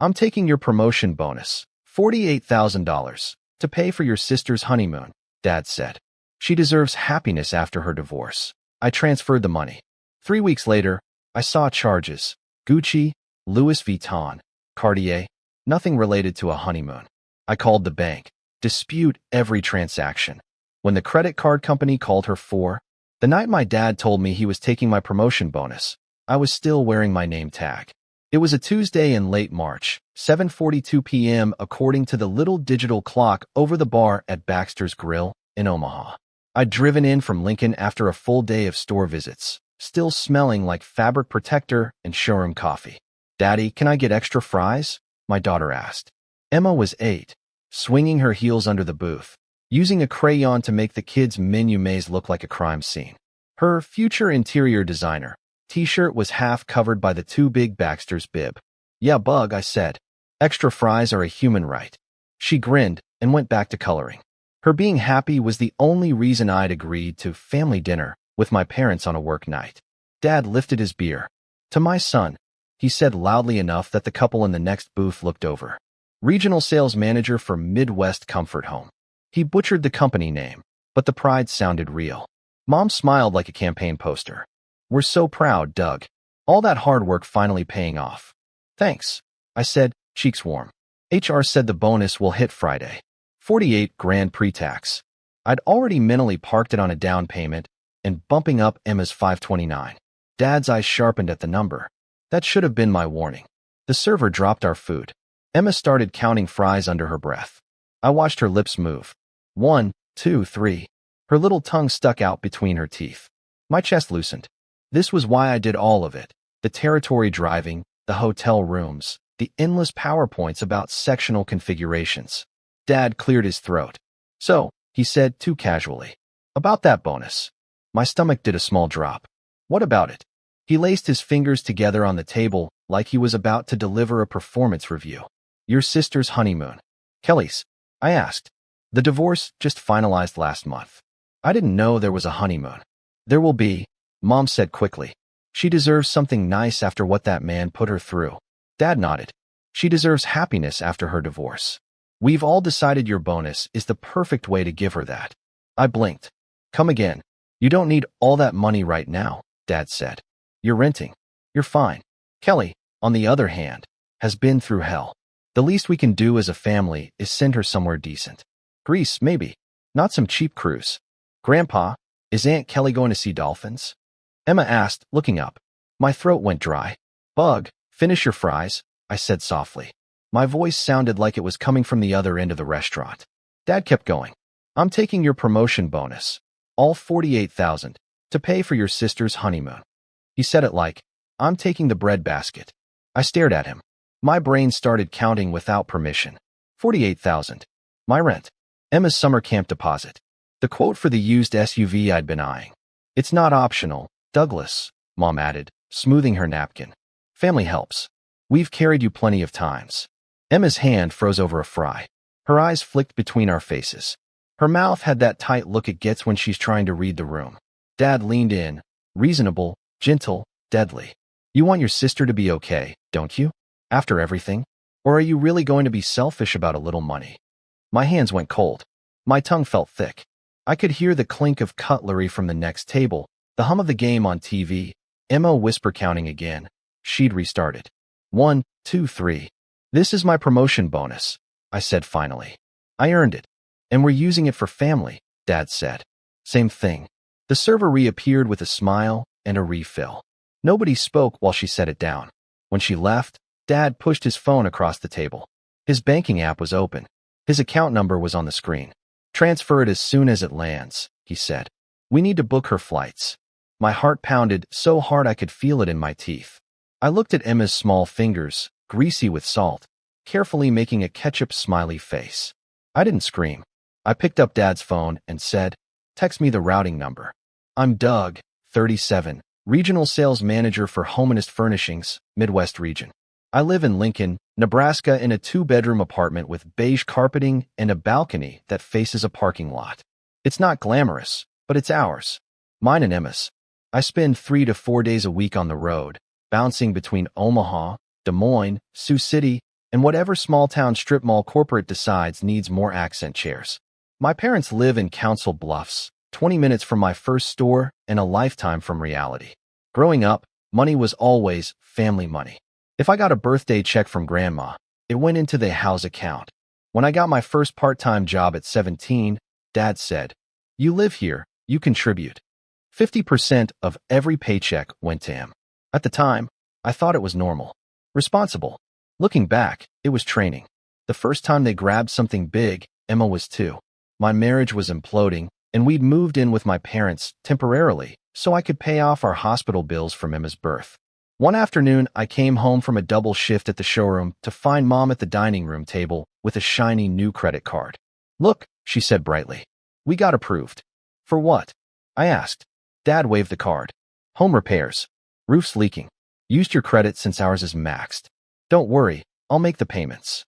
I'm taking your promotion bonus, $48,000, to pay for your sister's honeymoon, Dad said. She deserves happiness after her divorce. I transferred the money. 3 weeks later, I saw charges. Gucci, Louis Vuitton, Cartier, nothing related to a honeymoon. I called the bank. Dispute every transaction. When the credit card company called her the night my dad told me he was taking my promotion bonus, I was still wearing my name tag. It was a Tuesday in late March, 7:42 p.m. according to the little digital clock over the bar at Baxter's Grill in Omaha. I'd driven in from Lincoln after a full day of store visits, still smelling like fabric protector and showroom coffee. "Daddy, can I get extra fries?" my daughter asked. Emma was 8, swinging her heels under the booth, using a crayon to make the kids' menu maze look like a crime scene. Her future interior designer t-shirt was half covered by the too big Baxter's bib. "Yeah, Bug," I said. "Extra fries are a human right." She grinned and went back to coloring. Her being happy was the only reason I'd agreed to family dinner with my parents on a work night. Dad lifted his beer. "To my son," he said loudly enough that the couple in the next booth looked over. "Regional sales manager for Midwest Comfort Home." He butchered the company name, but the pride sounded real. Mom smiled like a campaign poster. "We're so proud, Doug. All that hard work finally paying off." "Thanks," I said, cheeks warm. HR said the bonus will hit Friday. 48 grand pre-tax. I'd already mentally parked it on a down payment and bumping up Emma's 529. Dad's eyes sharpened at the number. That should have been my warning. The server dropped our food. Emma started counting fries under her breath. I watched her lips move. 1, 2, 3. Her little tongue stuck out between her teeth. My chest loosened. This was why I did all of it. The territory driving, the hotel rooms, the endless PowerPoints about sectional configurations. Dad cleared his throat. "So," he said too casually, "about that bonus." My stomach did a small drop. "What about it?" He laced his fingers together on the table like he was about to deliver a performance review. "Your sister's honeymoon." "Qley's?" I asked. "The divorce just finalized last month." "I didn't know there was a honeymoon." "There will be," Mom said quickly. "She deserves something nice after what that man put her through." Dad nodded. "She deserves happiness after her divorce. We've all decided your bonus is the perfect way to give her that." I blinked. "Come again. You don't need all that money right now," Dad said. "You're renting. You're fine. Qley, on the other hand, has been through hell. The least we can do as a family is send her somewhere decent. Greece, maybe. Not some cheap cruise." "Grandpa, is Aunt Qley going to see dolphins?" Emma asked, looking up. My throat went dry. "Bug, finish your fries," I said softly. My voice sounded like it was coming from the other end of the restaurant. Dad kept going. "I'm taking your promotion bonus, all 48,000, to pay for your sister's honeymoon." He said it like, "I'm taking the bread basket." I stared at him. My brain started counting without permission. 48,000. My rent. Emma's summer camp deposit. The quote for the used SUV I'd been eyeing. "It's not optional, Douglas," Mom added, smoothing her napkin. "Family helps. We've carried you plenty of times." Emma's hand froze over a fry. Her eyes flicked between our faces. Her mouth had that tight look it gets when she's trying to read the room. Dad leaned in, reasonable, gentle, deadly. "You want your sister to be okay, don't you? After everything? Or are you really going to be selfish about a little money?" My hands went cold. My tongue felt thick. I could hear the clink of cutlery from the next table, the hum of the game on TV. Emma whisper counting again. She'd restarted. 1, 2, 3. "This is my promotion bonus," I said finally. "I earned it. And we're using it for family," Dad said. Same thing. The server reappeared with a smile and a refill. Nobody spoke while she set it down. When she left, Dad pushed his phone across the table. His banking app was open. His account number was on the screen. "Transfer it as soon as it lands," he said. "We need to book her flights." My heart pounded so hard I could feel it in my teeth. I looked at Emma's small fingers, greasy with salt, carefully making a ketchup smiley face. I didn't scream. I picked up Dad's phone and said, "Text me the routing number." "I'm Doug, 37, Regional Sales Manager for Homanist Furnishings, Midwest Region. I live in Lincoln, Nebraska in a 2-bedroom apartment with beige carpeting and a balcony that faces a parking lot. It's not glamorous, but it's ours. Mine and Emma's. I spend 3 to 4 days a week on the road, bouncing between Omaha, Des Moines, Sioux City, And whatever small-town strip mall corporate decides needs more accent chairs. My parents live in Council Bluffs, 20 minutes from my first store and a lifetime from reality. Growing up, money was always family money. If I got a birthday check from Grandma, it went into the house account. When I got my first part-time job at 17, Dad said, "You live here, you contribute." 50% of every paycheck went to him. At the time, I thought it was normal. Responsible. Looking back, it was training. The first time they grabbed something big, Emma was 2. My marriage was imploding, and we'd moved in with my parents temporarily so I could pay off our hospital bills from Emma's birth. One afternoon, I came home from a double shift at the showroom to find Mom at the dining room table with a shiny new credit card. "Look," she said brightly. "We got approved." "For what?" I asked. Dad waved the card. "Home repairs. Roof's leaking. Used your credit since ours is maxed. Don't worry, I'll make the payments."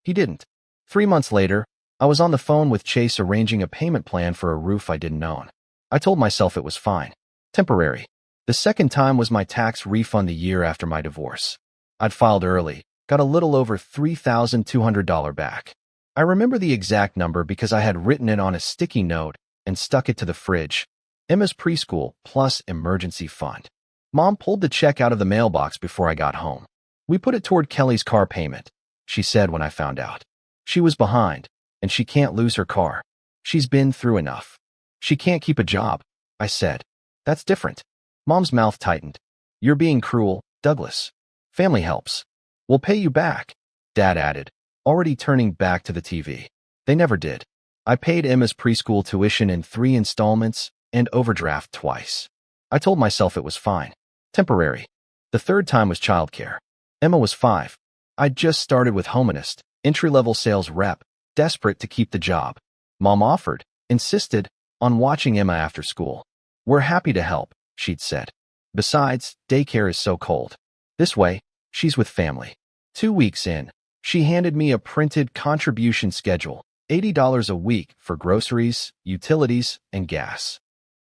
He didn't. 3 months later, I was on the phone with Chase arranging a payment plan for a roof I didn't own. I told myself it was fine. Temporary. The second time was my tax refund the year after my divorce. I'd filed early, got a little over $3,200 back. I remember the exact number because I had written it on a sticky note and stuck it to the fridge. Emma's preschool plus emergency fund. Mom pulled the check out of the mailbox before I got home. "We put it toward Kelly's car payment," she said when I found out. She was behind, and she can't lose her car. She's been through enough. "She can't keep a job," I said. "That's different." Mom's mouth tightened. "You're being cruel, Douglas. Family helps. We'll pay you back," Dad added, already turning back to the TV. They never did. I paid Emma's preschool tuition in 3 installments and overdraft twice. I told myself it was fine. Temporary. The third time was childcare. Emma was 5. I'd just started with Homonist, entry-level sales rep, desperate to keep the job. Mom offered, insisted, on watching Emma after school. "We're happy to help," she'd said. "Besides, daycare is so cold. This way, she's with family." 2 weeks in, she handed me a printed contribution schedule, $80 a week for groceries, utilities, and gas.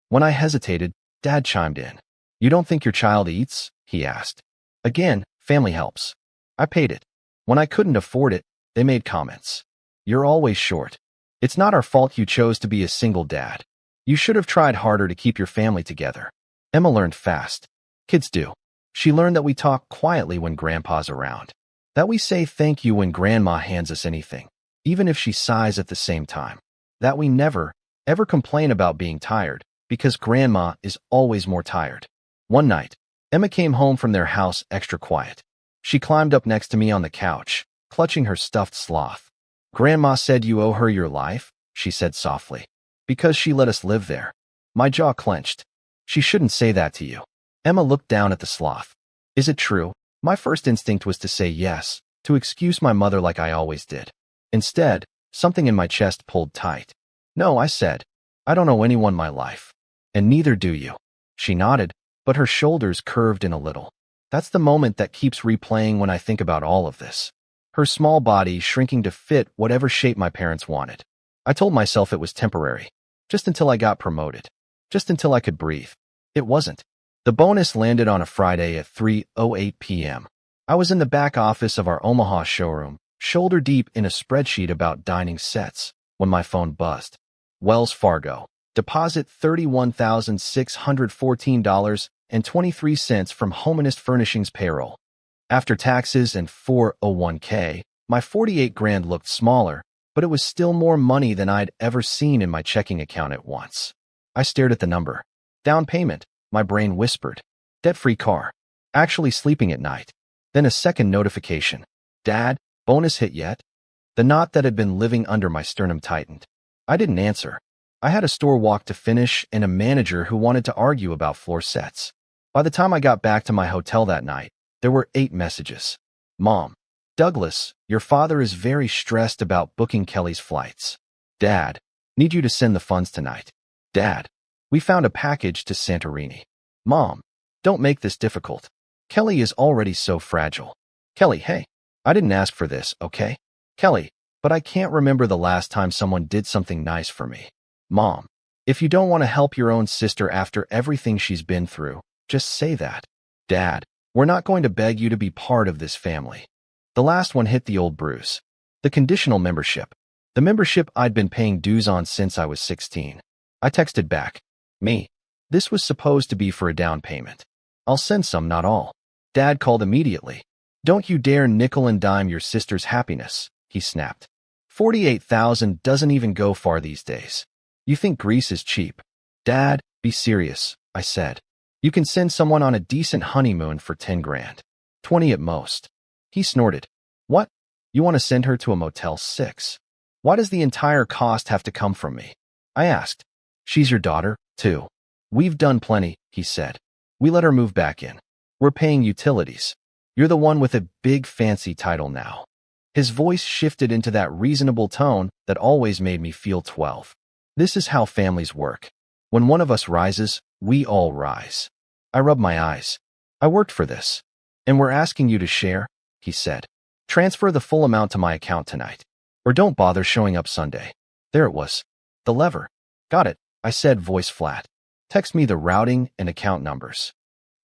When I hesitated, Dad chimed in. "You don't think your child eats?" he asked. Again, family helps. I paid it. When I couldn't afford it, they made comments. "You're always short. It's not our fault you chose to be a single dad. You should have tried harder to keep your family together." Emma learned fast. Kids do. She learned that we talk quietly when Grandpa's around. That we say thank you when Grandma hands us anything, even if she sighs at the same time. That we never, ever complain about being tired, because Grandma is always more tired. One night, Emma came home from their house extra quiet. She climbed up next to me on the couch, clutching her stuffed sloth. "Grandma said you owe her your life," she said softly. "Because she let us live there." My jaw clenched. "She shouldn't say that to you." Emma looked down at the sloth. "Is it true?" My first instinct was to say yes, to excuse my mother like I always did. Instead, something in my chest pulled tight. "No," I said. "I don't owe anyone my life. And neither do you." She nodded, but her shoulders curved in a little. That's the moment that keeps replaying when I think about all of this. Her small body shrinking to fit whatever shape my parents wanted. I told myself it was temporary. Just until I got promoted. Just until I could breathe. It wasn't. The bonus landed on a Friday at 3:08 p.m. I was in the back office of our Omaha showroom, shoulder deep in a spreadsheet about dining sets, when my phone buzzed. Wells Fargo. Deposit $31,614.23 from Homonist Furnishings payroll. After taxes and 401k, my 48 grand looked smaller, but it was still more money than I'd ever seen in my checking account at once. I stared at the number. Down payment, my brain whispered. Debt-free car. Actually sleeping at night. Then a second notification. Dad, bonus hit yet? The knot that had been living under my sternum tightened. I didn't answer. I had a store walk to finish and a manager who wanted to argue about floor sets. By the time I got back to my hotel that night, there were 8 messages. Mom. Douglas, your father is very stressed about booking Kelly's flights. Dad, need you to send the funds tonight. Dad, we found a package to Santorini. Mom, don't make this difficult. Kelly is already so fragile. Kelly, hey, I didn't ask for this, okay? Kelly, but I can't remember the last time someone did something nice for me. Mom, if you don't want to help your own sister after everything she's been through, just say that. Dad, we're not going to beg you to be part of this family. The last one hit the old bruise. The conditional membership. The membership I'd been paying dues on since I was 16. I texted back. Me. This was supposed to be for a down payment. I'll send some, not all. Dad called immediately. Don't you dare nickel and dime your sister's happiness, he snapped. 48,000 doesn't even go far these days. You think Greece is cheap? Dad, be serious, I said. You can send someone on a decent honeymoon for 10 grand. 20 at most. He snorted. What? You want to send her to a Motel 6? Why does the entire cost have to come from me? I asked. She's your daughter, too. We've done plenty, he said. We let her move back in. We're paying utilities. You're the one with a big fancy title now. His voice shifted into that reasonable tone that always made me feel 12. This is how families work. When one of us rises, we all rise. I rubbed my eyes. I worked for this. And we're asking you to share, he said. Transfer the full amount to my account tonight. Or don't bother showing up Sunday. There it was. The lever. Got it, I said, voice flat. Text me the routing and account numbers.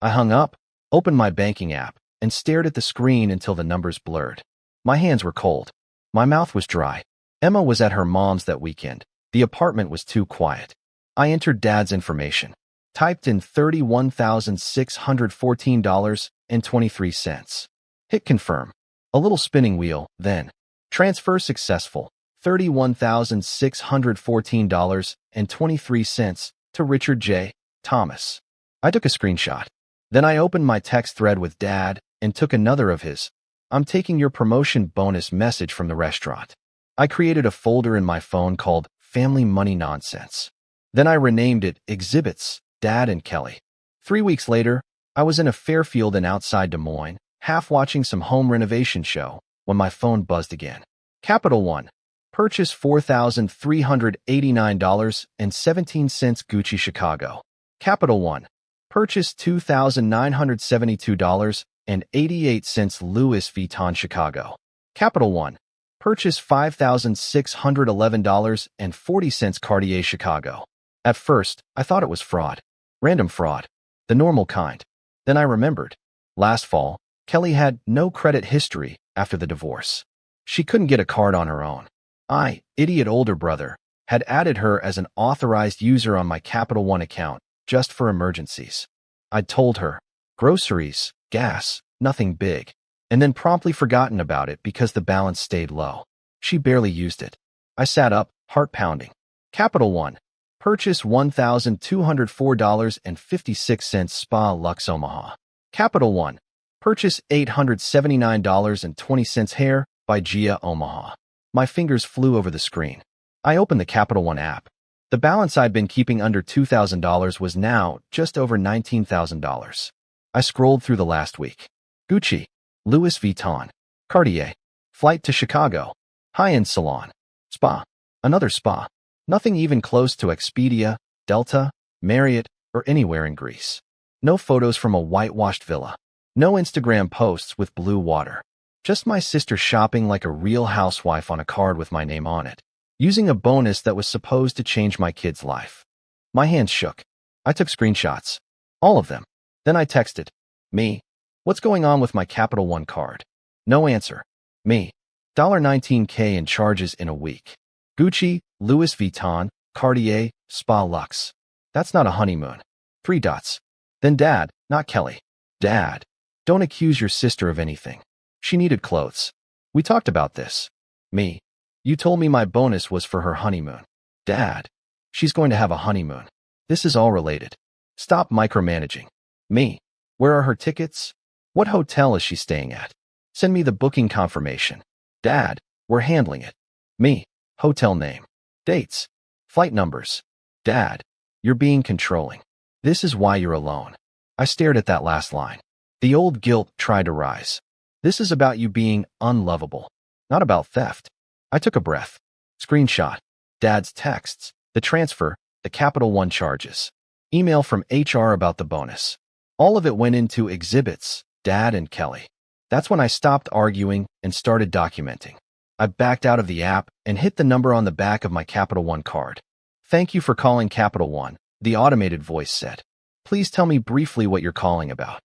I hung up, opened my banking app, and stared at the screen until the numbers blurred. My hands were cold. My mouth was dry. Emma was at her mom's that weekend. The apartment was too quiet. I entered Dad's information. Typed in $31,614.23. Hit confirm. A little spinning wheel, then. Transfer successful. $31,614.23 to Richard J. Thomas. I took a screenshot. Then I opened my text thread with Dad and took another of his. I'm taking your promotion bonus message from the restaurant. I created a folder in my phone called Family Money Nonsense. Then I renamed it Exhibits, Dad and Qley. 3 weeks later, I was in a Fairfield and outside Des Moines, half watching some home renovation show, when my phone buzzed again. Capital One. Purchase $4,389.17 Gucci Chicago. Capital One. Purchase $2,972.88 Louis Vuitton Chicago. Capital One. Purchase $5,611.40 Cartier Chicago. At first, I thought it was fraud. Random fraud. The normal kind. Then I remembered. Last fall, Qley had no credit history after the divorce. She couldn't get a card on her own. I, idiot older brother, had added her as an authorized user on my Capital One account, just for emergencies. I'd told her, groceries, gas, nothing big, and then promptly forgotten about it because the balance stayed low. She barely used it. I sat up, heart pounding. Capital One. Purchase $1,204.56 Spa Luxe Omaha. Capital One. Purchase $879.20 Hair by Gia Omaha. My fingers flew over the screen. I opened the Capital One app. The balance I'd been keeping under $2,000 was now just over $19,000. I scrolled through the last week. Gucci, Louis Vuitton, Cartier, flight to Chicago, high-end salon, spa, another spa. Nothing even close to Expedia, Delta, Marriott, or anywhere in Greece. No photos from a whitewashed villa. No Instagram posts with blue water. Just my sister shopping like a real housewife on a card with my name on it, using a bonus that was supposed to change my kid's life. My hands shook. I took screenshots. All of them. Then I texted. Me. What's going on with my Capital One card? No answer. Me. $19K in charges in a week. Gucci, Louis Vuitton, Cartier, Spa Luxe. That's not a honeymoon. 3 dots. Then Dad, not Qley. Dad. Don't accuse your sister of anything. She needed clothes. We talked about this. Me. You told me my bonus was for her honeymoon. Dad. She's going to have a honeymoon. This is all related. Stop micromanaging. Me. Where are her tickets? What hotel is she staying at? Send me the booking confirmation. Dad. We're handling it. Me. Hotel name. Dates. Flight numbers. Dad. You're being controlling. This is why you're alone. I stared at that last line. The old guilt tried to rise. This is about you being unlovable, not about theft. I took a breath. Screenshot. Dad's texts. The transfer. The Capital One charges. Email from HR about the bonus. All of it went into Exhibits, Dad and Qley. That's when I stopped arguing and started documenting. I backed out of the app and hit the number on the back of my Capital One card. Thank you for calling Capital One, the automated voice said. Please tell me briefly what you're calling about.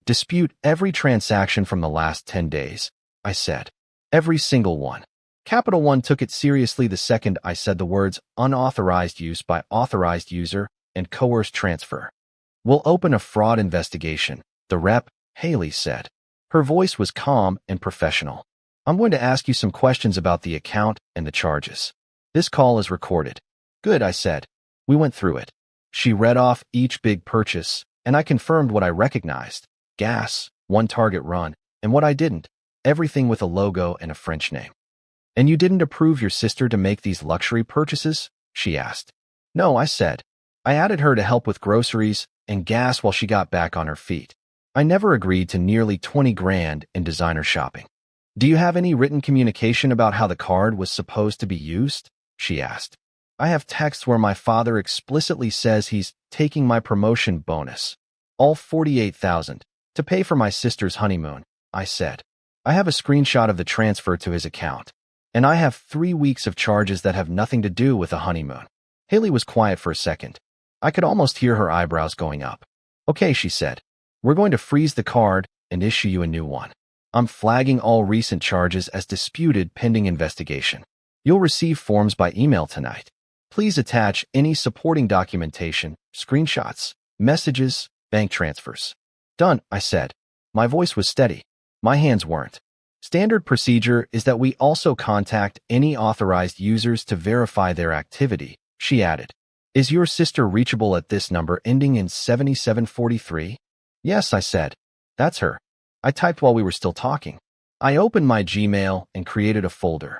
Dispute every transaction from the last 10 days. I said. Every single one. Capital One took it seriously the second I said the words unauthorized use by authorized user and coerced transfer. We'll open a fraud investigation, the rep, Haley said. Her voice was calm and professional. I'm going to ask you some questions about the account and the charges. This call is recorded. Good, I said. We went through it. She read off each big purchase, and I confirmed what I recognized. Gas, one Target run, and what I didn't. Everything with a logo and a French name. And you didn't approve your sister to make these luxury purchases? She asked. No, I said. I added her to help with groceries and gas while she got back on her feet. I never agreed to nearly 20 grand in designer shopping. Do you have any written communication about how the card was supposed to be used? She asked. I have texts where my father explicitly says he's taking my promotion bonus, all $48,000, to pay for my sister's honeymoon, I said. I have a screenshot of the transfer to his account, and I have 3 weeks of charges that have nothing to do with a honeymoon. Haley was quiet for a second. I could almost hear her eyebrows going up. Okay, she said. We're going to freeze the card and issue you a new one. I'm flagging all recent charges as disputed pending investigation. You'll receive forms by email tonight. Please attach any supporting documentation, screenshots, messages, bank transfers. Done, I said. My voice was steady. My hands weren't. Standard procedure is that we also contact any authorized users to verify their activity, she added. Is your sister reachable at this number ending in 7743? Yes, I said. That's her. I typed while we were still talking. I opened my Gmail and created a folder.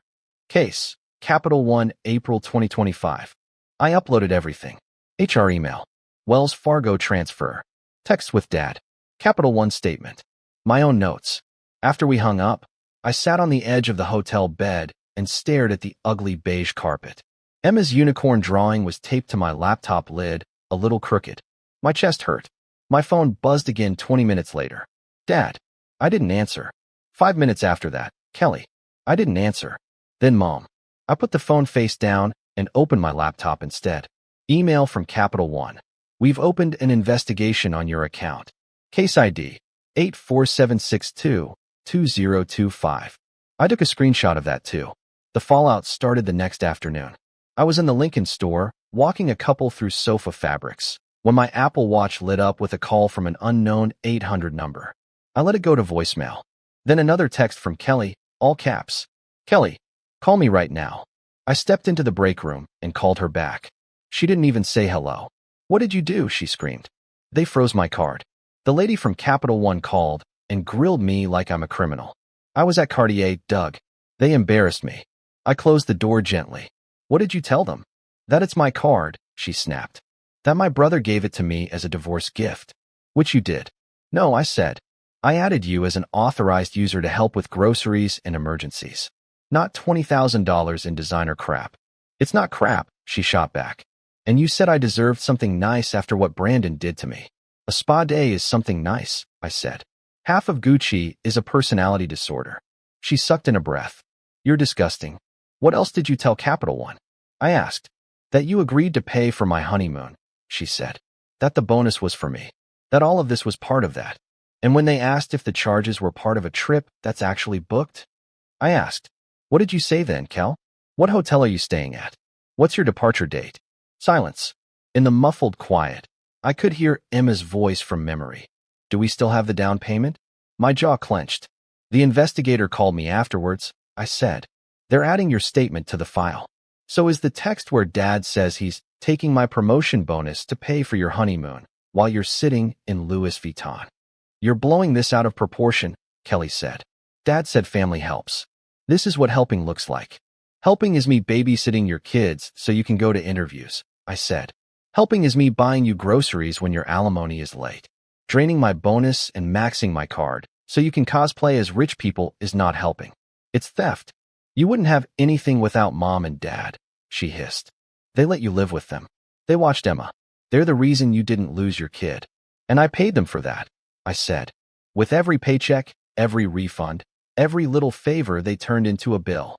Case, Capital One, April 2025. I uploaded everything. HR email. Wells Fargo transfer. Text with Dad. Capital One statement. My own notes. After we hung up, I sat on the edge of the hotel bed and stared at the ugly beige carpet. Emma's unicorn drawing was taped to my laptop lid, a little crooked. My chest hurt. My phone buzzed again 20 minutes later. Dad. I didn't answer. 5 minutes after that, Qley. I didn't answer. Then Mom. I put the phone face down and opened my laptop instead. Email from Capital One. We've opened an investigation on your account. Case ID 84762-2025. I took a screenshot of that too. The fallout started the next afternoon. I was in the Lincoln store, walking a couple through sofa fabrics, when my Apple Watch lit up with a call from an unknown 800 number. I let it go to voicemail. Then another text from Qley, all caps. Qley, call me right now. I stepped into the break room and called her back. She didn't even say hello. What did you do? She screamed. They froze my card. The lady from Capital One called and grilled me like I'm a criminal. I was at Cartier, Doug. They embarrassed me. I closed the door gently. What did you tell them? That it's my card, she snapped. That my brother gave it to me as a divorce gift. Which you did. No, I said. I added you as an authorized user to help with groceries and emergencies. Not $20,000 in designer crap. It's not crap, she shot back. And you said I deserved something nice after what Brandon did to me. A spa day is something nice, I said. Half of Gucci is a personality disorder. She sucked in a breath. You're disgusting. What else did you tell Capital One? I asked. That you agreed to pay for my honeymoon, she said. That the bonus was for me. That all of this was part of that. And when they asked if the charges were part of a trip that's actually booked, I asked, what did you say then, Kel? What hotel are you staying at? What's your departure date? Silence. In the muffled quiet, I could hear Emma's voice from memory. Do we still have the down payment? My jaw clenched. The investigator called me afterwards, I said. They're adding your statement to the file. So is the text where Dad says he's taking my promotion bonus to pay for your honeymoon while you're sitting in Louis Vuitton. You're blowing this out of proportion, Qley said. Dad said family helps. This is what helping looks like. Helping is me babysitting your kids so you can go to interviews, I said. Helping is me buying you groceries when your alimony is late. Draining my bonus and maxing my card so you can cosplay as rich people is not helping. It's theft. You wouldn't have anything without Mom and Dad, she hissed. They let you live with them. They watched Emma. They're the reason you didn't lose your kid. And I paid them for that, I said. With every paycheck, every refund, every little favor they turned into a bill.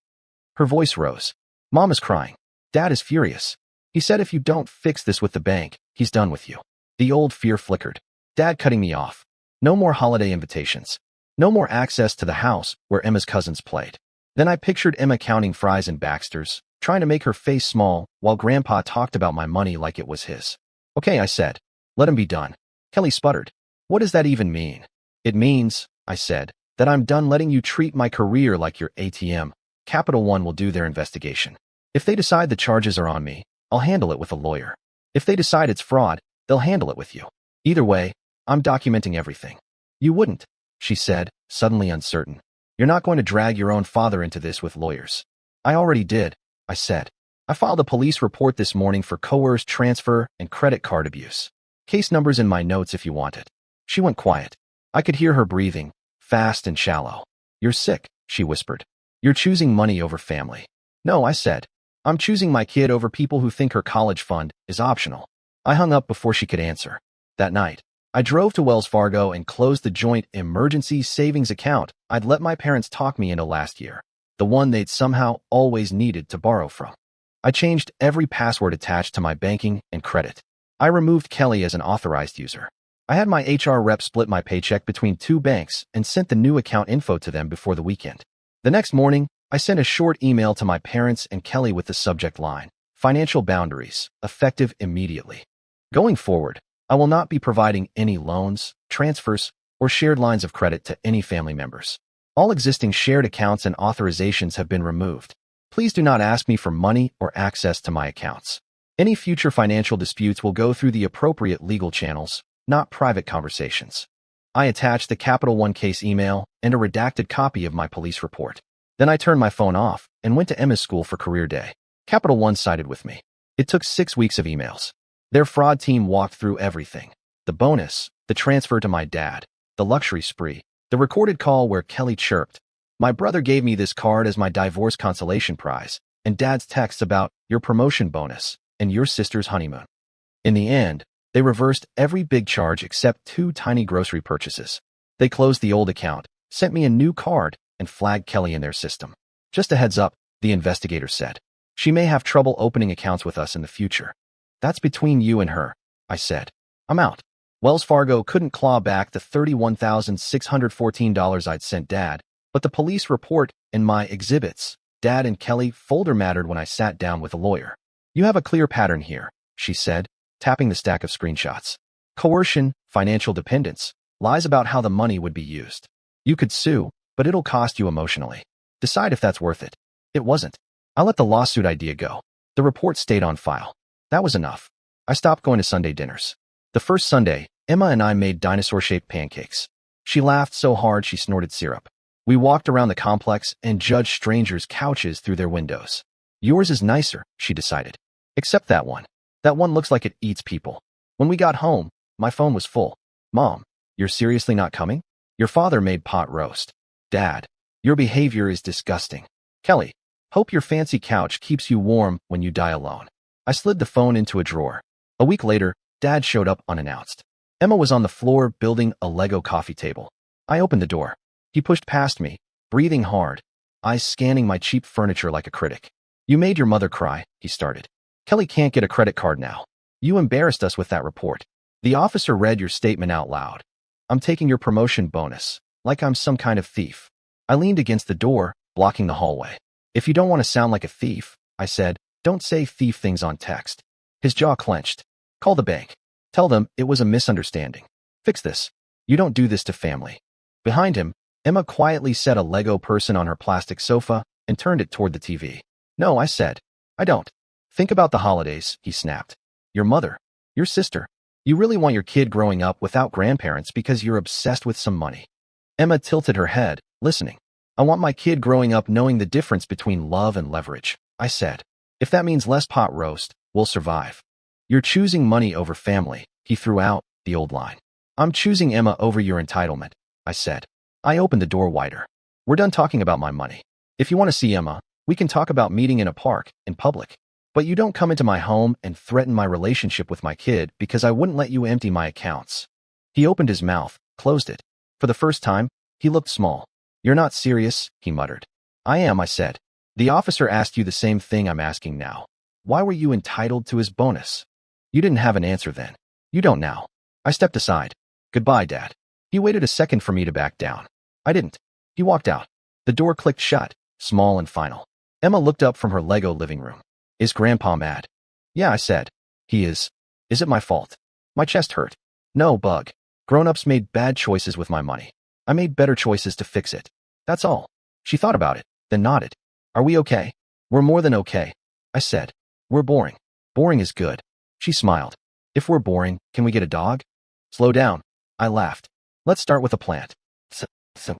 Her voice rose. Mom is crying. Dad is furious. He said if you don't fix this with the bank, he's done with you. The old fear flickered. Dad cutting me off. No more holiday invitations. No more access to the house where Emma's cousins played. Then I pictured Emma counting fries in Baxter's, trying to make her face small while Grandpa talked about my money like it was his. Okay, I said. Let him be done. Qley sputtered. What does that even mean? It means, I said, that I'm done letting you treat my career like your ATM. Capital One will do their investigation. If they decide the charges are on me, I'll handle it with a lawyer. If they decide it's fraud, they'll handle it with you. Either way, I'm documenting everything. You wouldn't, she said, suddenly uncertain. You're not going to drag your own father into this with lawyers. I already did, I said. I filed a police report this morning for coerced transfer and credit card abuse. Case numbers in my notes if you want it. She went quiet. I could hear her breathing, fast and shallow. You're sick, she whispered. You're choosing money over family. No, I said. I'm choosing my kid over people who think her college fund is optional. I hung up before she could answer. That night, I drove to Wells Fargo and closed the joint emergency savings account I'd let my parents talk me into last year, the one they'd somehow always needed to borrow from. I changed every password attached to my banking and credit. I removed Qley as an authorized user. I had my HR rep split my paycheck between 2 banks and sent the new account info to them before the weekend. The next morning, I sent a short email to my parents and Qley with the subject line, Financial Boundaries, effective immediately. Going forward, I will not be providing any loans, transfers, or shared lines of credit to any family members. All existing shared accounts and authorizations have been removed. Please do not ask me for money or access to my accounts. Any future financial disputes will go through the appropriate legal channels, not private conversations. I attached the Capital One case email and a redacted copy of my police report. Then I turned my phone off and went to Emma's school for career day. Capital One sided with me. It took 6 weeks of emails. Their fraud team walked through everything. The bonus, the transfer to my dad, the luxury spree, the recorded call where Qley chirped. My brother gave me this card as my divorce consolation prize, and Dad's texts about your promotion bonus and your sister's honeymoon. In the end, they reversed every big charge except 2 tiny grocery purchases. They closed the old account, sent me a new card, and flagged Qley in their system. Just a heads up, the investigator said. She may have trouble opening accounts with us in the future. That's between you and her, I said. I'm out. Wells Fargo couldn't claw back the $31,614 I'd sent Dad, but the police report and my exhibits, Dad and Qley, folder mattered when I sat down with a lawyer. You have a clear pattern here, she said, tapping the stack of screenshots. Coercion, financial dependence, lies about how the money would be used. You could sue, but it'll cost you emotionally. Decide if that's worth it. It wasn't. I let the lawsuit idea go. The report stayed on file. That was enough. I stopped going to Sunday dinners. The first Sunday, Emma and I made dinosaur-shaped pancakes. She laughed so hard she snorted syrup. We walked around the complex and judged strangers' couches through their windows. Yours is nicer, she decided. Except that one. That one looks like it eats people. When we got home, my phone was full. Mom, you're seriously not coming? Your father made pot roast. Dad, your behavior is disgusting. Qley, hope your fancy couch keeps you warm when you die alone. I slid the phone into a drawer. A week later, Dad showed up unannounced. Emma was on the floor building a Lego coffee table. I opened the door. He pushed past me, breathing hard, eyes scanning my cheap furniture like a critic. You made your mother cry, he started. Qley can't get a credit card now. You embarrassed us with that report. The officer read your statement out loud. I'm taking your promotion bonus, like I'm some kind of thief. I leaned against the door, blocking the hallway. If you don't want to sound like a thief, I said, don't say thief things on text. His jaw clenched. Call the bank. Tell them it was a misunderstanding. Fix this. You don't do this to family. Behind him, Emma quietly set a Lego person on her plastic sofa and turned it toward the TV. No, I said. I don't. Think about the holidays, he snapped. Your mother. Your sister. You really want your kid growing up without grandparents because you're obsessed with some money. Emma tilted her head, listening. I want my kid growing up knowing the difference between love and leverage, I said. If that means less pot roast, we'll survive. You're choosing money over family, he threw out the old line. I'm choosing Emma over your entitlement, I said. I opened the door wider. We're done talking about my money. If you want to see Emma, we can talk about meeting in a park, in public. But you don't come into my home and threaten my relationship with my kid because I wouldn't let you empty my accounts. He opened his mouth, closed it. For the first time, he looked small. You're not serious, he muttered. I am, I said. The officer asked you the same thing I'm asking now. Why were you entitled to his bonus? You didn't have an answer then. You don't now. I stepped aside. Goodbye, Dad. He waited a second for me to back down. I didn't. He walked out. The door clicked shut, small and final. Emma looked up from her Lego living room. Is Grandpa mad? Yeah, I said. He is. Is it my fault? My chest hurt. No, Bug. Grown-ups made bad choices with my money. I made better choices to fix it. That's all. She thought about it, then nodded. Are we okay? We're more than okay. I said. We're boring. Boring is good. She smiled. If we're boring, can we get a dog? Slow down. I laughed. Let's start with a plant. So